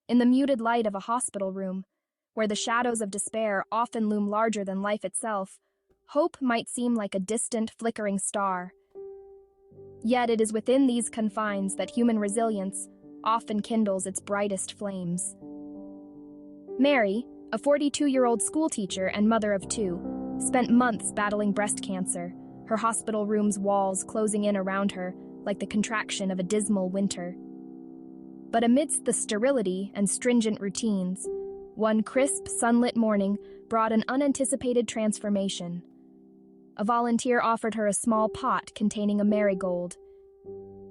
In the muted light of a hospital room, where the shadows of despair often loom larger than life itself, hope might seem like a distant, flickering star. Yet it is within these confines that human resilience often kindles its brightest flames. Mary, a 42-year-old schoolteacher and mother of two, spent months battling breast cancer, her hospital room's walls closing in around her like the contraction of a dismal winter. But amidst the sterility and stringent routines, one crisp, sunlit morning brought an unanticipated transformation. A volunteer offered her a small pot containing a marigold.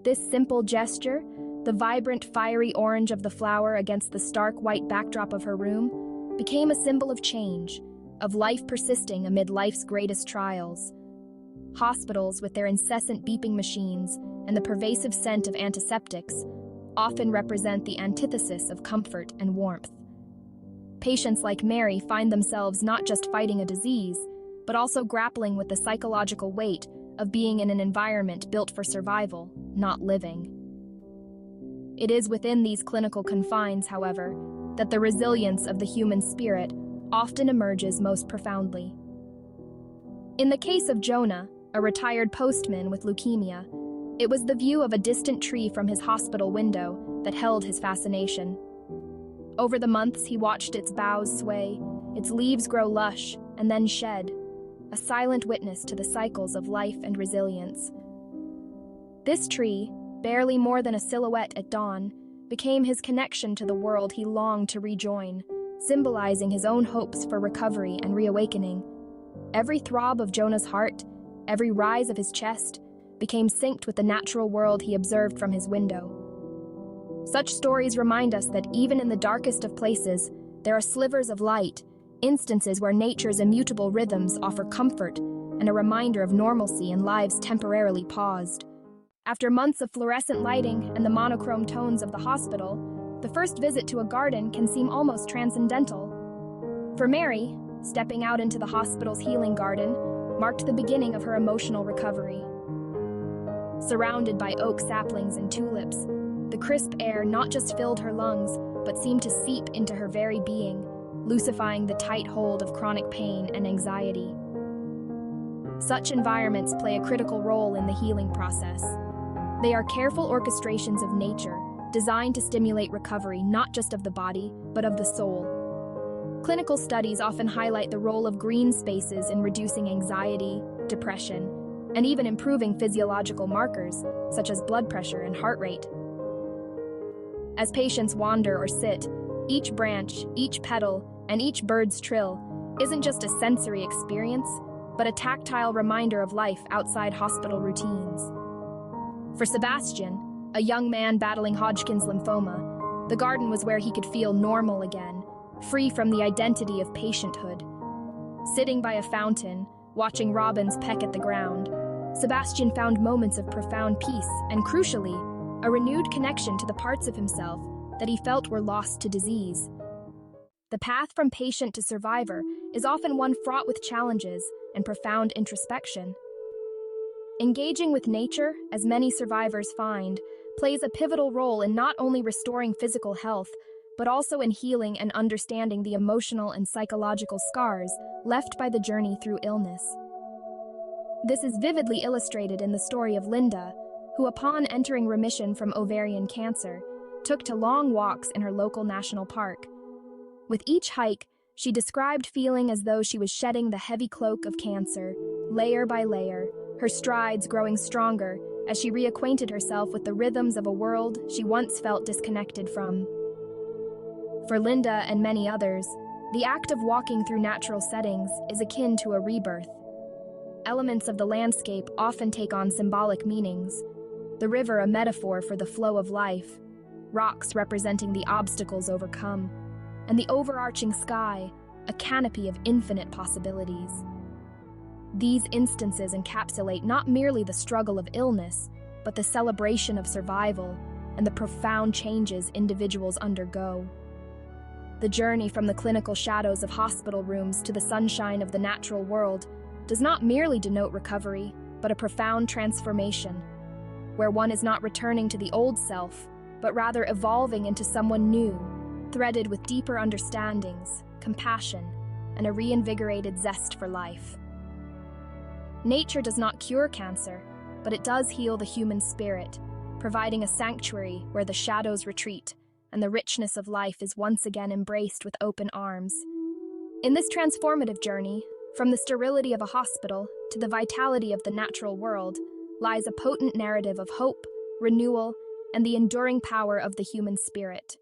This simple gesture, the vibrant, fiery orange of the flower against the stark white backdrop of her room, became a symbol of change, of life persisting amid life's greatest trials. Hospitals, with their incessant beeping machines and the pervasive scent of antiseptics, often represent the antithesis of comfort and warmth. Patients like Mary find themselves not just fighting a disease, but also grappling with the psychological weight of being in an environment built for survival, not living. It is within these clinical confines, however, that the resilience of the human spirit often emerges most profoundly. In the case of Jonah, a retired postman with leukemia, it was the view of a distant tree from his hospital window that held his fascination. Over the months, he watched its boughs sway, its leaves grow lush, and then shed, a silent witness to the cycles of life and resilience. This tree, barely more than a silhouette at dawn, became his connection to the world he longed to rejoin, symbolizing his own hopes for recovery and reawakening. Every throb of Jonah's heart, every rise of his chest, became synced with the natural world he observed from his window. Such stories remind us that even in the darkest of places, there are slivers of light, instances where nature's immutable rhythms offer comfort and a reminder of normalcy in lives temporarily paused. After months of fluorescent lighting and the monochrome tones of the hospital, the first visit to a garden can seem almost transcendental. For Mary, stepping out into the hospital's healing garden marked the beginning of her emotional recovery. Surrounded by oak saplings and tulips, the crisp air not just filled her lungs, but seemed to seep into her very being, lucifying the tight hold of chronic pain and anxiety. Such environments play a critical role in the healing process. They are careful orchestrations of nature, designed to stimulate recovery not just of the body, but of the soul. Clinical studies often highlight the role of green spaces in reducing anxiety, depression, and even improving physiological markers, such as blood pressure and heart rate. As patients wander or sit, each branch, each petal, and each bird's trill isn't just a sensory experience, but a tactile reminder of life outside hospital routines. For Sebastian, a young man battling Hodgkin's lymphoma, the garden was where he could feel normal again, free from the identity of patienthood. Sitting by a fountain, watching robins peck at the ground, Sebastian found moments of profound peace and, crucially, a renewed connection to the parts of himself that he felt were lost to disease. The path from patient to survivor is often one fraught with challenges and profound introspection. Engaging with nature, as many survivors find, plays a pivotal role in not only restoring physical health, but also in healing and understanding the emotional and psychological scars left by the journey through illness. This is vividly illustrated in the story of Linda, who, upon entering remission from ovarian cancer, took to long walks in her local national park. With each hike, she described feeling as though she was shedding the heavy cloak of cancer, layer by layer, her strides growing stronger as she reacquainted herself with the rhythms of a world she once felt disconnected from. For Linda and many others, the act of walking through natural settings is akin to a rebirth. Elements of the landscape often take on symbolic meanings, the river a metaphor for the flow of life, rocks representing the obstacles overcome, and the overarching sky, a canopy of infinite possibilities. These instances encapsulate not merely the struggle of illness, but the celebration of survival and the profound changes individuals undergo. The journey from the clinical shadows of hospital rooms to the sunshine of the natural world does not merely denote recovery, but a profound transformation, where one is not returning to the old self, but rather evolving into someone new, threaded with deeper understandings, compassion, and a reinvigorated zest for life. Nature does not cure cancer, but it does heal the human spirit, providing a sanctuary where the shadows retreat and the richness of life is once again embraced with open arms. In this transformative journey, from the sterility of a hospital to the vitality of the natural world, lies a potent narrative of hope, renewal, and the enduring power of the human spirit.